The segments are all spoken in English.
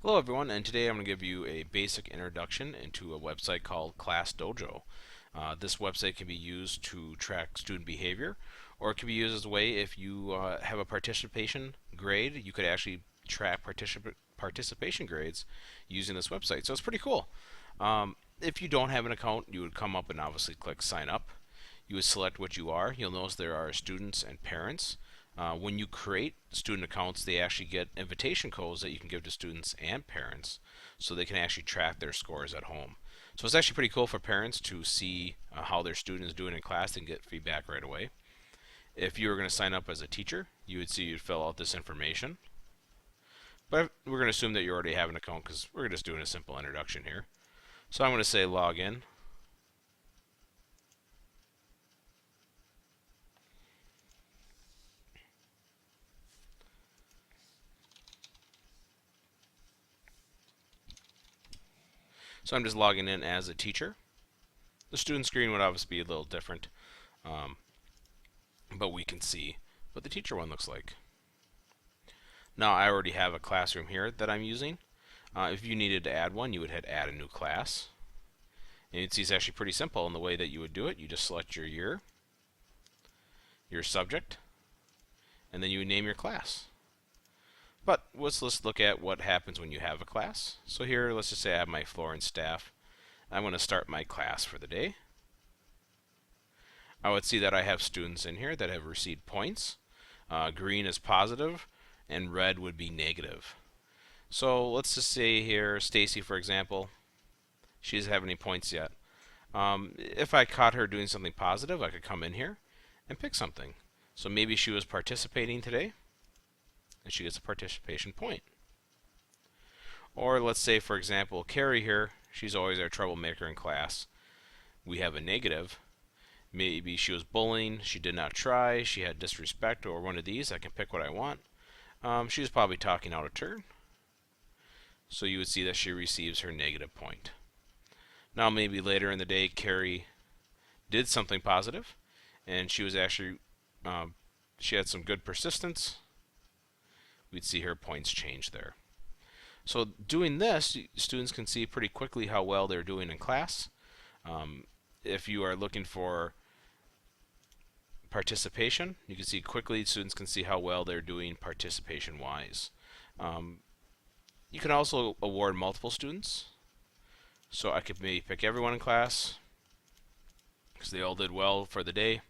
Hello everyone, and today I'm going to give you a basic introduction into a website called Class Dojo. This website can be used to track student behavior, or it can be used as a way if you have a participation grade, you could actually track participation grades using this website. So it's pretty cool. If you don't have an account, you would come up and obviously click sign up. You would select what you are. You'll notice there are students and parents. When you create student accounts, they actually get invitation codes that you can give to students and parents so they can actually track their scores at home. So it's actually pretty cool for parents to see how their student is doing in class and get feedback right away. If you were going to sign up as a teacher, you would see you'd fill out this information. But we're going to assume that you already have an account because we're just doing a simple introduction here. So I'm going to say log in. So I'm just logging in as a teacher. The student screen would obviously be a little different, um, but we can see what the teacher one looks like. Now I already have a classroom here that I'm using. If you needed to add one, you would hit add a new class. And you'd see it's actually pretty simple in the way that you would do it. You just select your year, your subject, and then you would name your class. But let's look at what happens when you have a class. So here, let's just say I have my floor and staff. I'm going to start my class for the day. I would see that I have students in here that have received points. Green is positive, and red would be negative. So let's just say here, Stacy, for example, she doesn't have any points yet. If I caught her doing something positive, I could come in here and pick something. So maybe she was participating today, and she gets a participation point. Or let's say, for example, Carrie here, she's always our troublemaker in class. We have a negative. Maybe she was bullying, she did not try, she had disrespect, or one of these. I can pick what I want. She was probably talking out of turn. So you would see that she receives her negative point. Now maybe later in the day, Carrie did something positive, and she was actually, she had some good persistence. We'd see her points change there. So doing this, students can see pretty quickly how well they're doing in class. If you are looking for participation, you can see quickly students can see how well they're doing participation-wise. You can also award multiple students. So I could maybe pick everyone in class because they all did well for the day.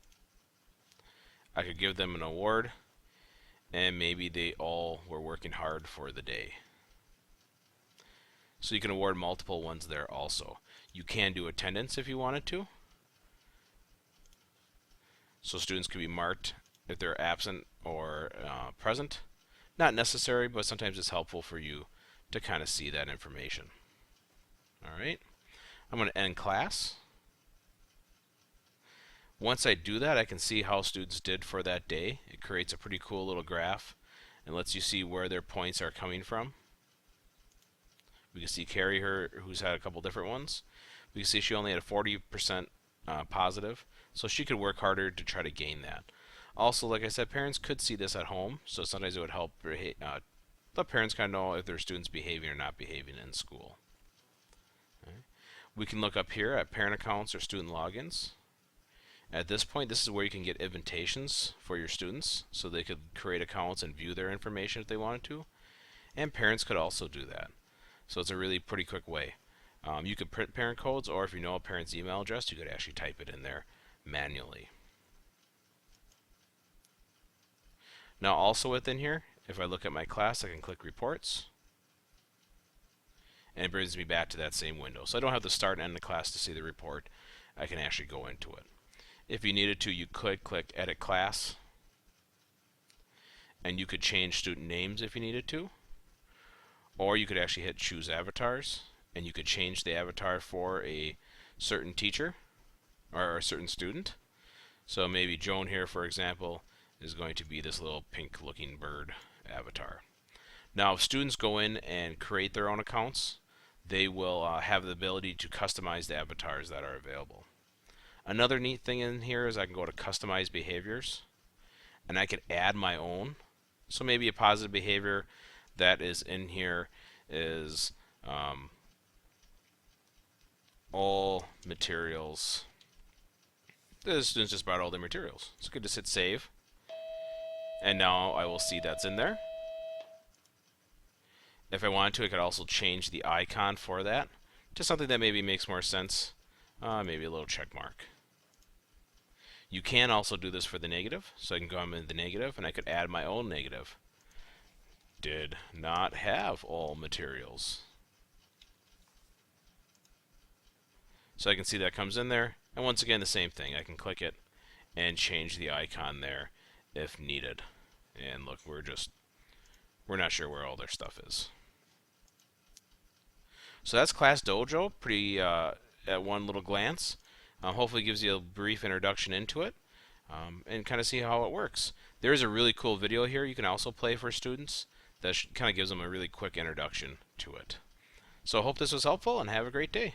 I could give them an award, and maybe they all were working hard for the day. So you can award multiple ones there also. You can do attendance if you wanted to. So students can be marked if they're absent or present. Not necessary, but sometimes it's helpful for you to kind of see that information. Alright, I'm going to end class. Once I do that, I can see how students did for that day. It creates a pretty cool little graph and lets you see where their points are coming from. We can see Carrie here, who's had a couple different ones. We can see she only had a 40% positive, so she could work harder to try to gain that. Also, like I said, parents could see this at home, so sometimes it would help let parents kind of know if their students behaving or not behaving in school. Okay. We can look up here at parent accounts or student logins. At this point, this is where you can get invitations for your students, so they could create accounts and view their information if they wanted to. And parents could also do that. So it's a really pretty quick way. You could print parent codes, or if you know a parent's email address, you could actually type it in there manually. Now also within here, if I look at my class, I can click reports, and it brings me back to that same window. So I don't have to start and end the class to see the report. I can actually go into it. If you needed to, you could click edit class, and you could change student names if you needed to. Or you could actually hit choose avatars, and you could change the avatar for a certain teacher or a certain student. So maybe Joan here, for example, is going to be this little pink looking bird avatar. Now if students go in and create their own accounts, they will have the ability to customize the avatars that are available. Another neat thing in here is I can go to customize behaviors, and I could add my own. So maybe a positive behavior that is in here is all materials. The students just brought all their materials. It's good to hit save. And now I will see that's in there. If I wanted to, I could also change the icon for that to something that maybe makes more sense. Maybe a little check mark. You can also do this for the negative. So I can go into the negative and I could add my own negative. Did not have all materials. So I can see that comes in there. And once again, the same thing. I can click it and change the icon there if needed. And look, we're not sure where all their stuff is. So that's Class Dojo, pretty at one little glance. Hopefully gives you a brief introduction into it and kind of see how it works. There is a really cool video here you can also play for students that kind of gives them a really quick introduction to it. So I hope this was helpful and have a great day.